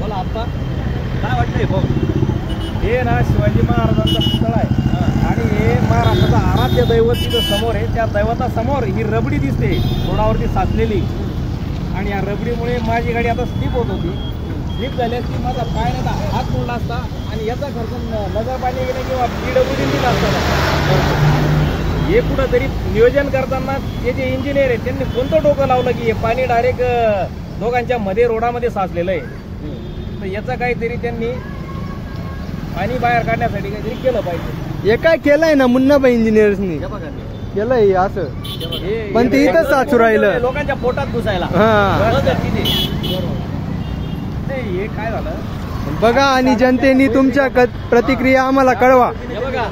बोला आप्पा, काय वाटतंय भाऊ? हे ना शिवाजी महाराजांचा पुतळा आहे आणि हे महाराष्ट्राचा आराध्य दैवत तिथं समोर आहे. त्या दैवतासमोर ही रबडी दिसते रोडावरती साचलेली आणि या रबडीमुळे माझी गाडी आता स्लिप होत होती. स्लिप झाली असती, माझा पाय नाही हात मोडला असता आणि याचा खर्च नजर पाणी गेले किंवा PWD दिला असता. हे कुठंतरी नियोजन करताना ते जे इंजिनियर आहेत त्यांनी कोणतं डोकं लावलं की हे पाणी डायरेक्ट दोघांच्या मध्ये रोडामध्ये साचलेलं आहे. तर याचं काहीतरी त्यांनी पाणी बाहेर काढण्यासाठी काहीतरी केलं पाहिजे. हे काय केलंय ना मुन्नाबाई इंजिनियर्सनी केलंय असं, पण ते इथंच साचू राहिलं लोकांच्या पोटात घुसायला. हे काय झालं बघा आणि जनतेने तुमच्या प्रतिक्रिया आम्हाला कळवा. हे बघा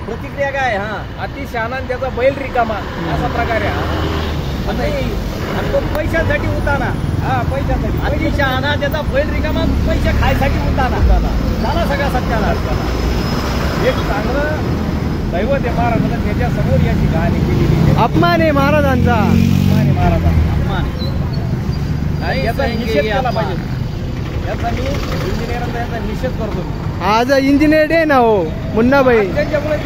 प्रतिक्रिया काय. अति शहाणा त्याचा बैल रिकामा असा प्रकार आहे. तो पैशासाठी उताना. पैशासाठी अति शहाणा त्याचा बैल रिकामा, पैसे खायसाठी उताना झाला सगळा सत्यानाश. एक चांगलं दैवत आहे महाराजांना, त्याच्या समोर याची कहाणी केलेली. अपमान आहे महाराजांचा. अपमान आहे महाराजांचा, अपमान. याचा निषेध केला पाहिजे. याचा मी इंजिनियरांचा याचा निषेध करतो. आज इंजिनियर डे ना हो मुन्नाबाई. त्यांच्यामुळे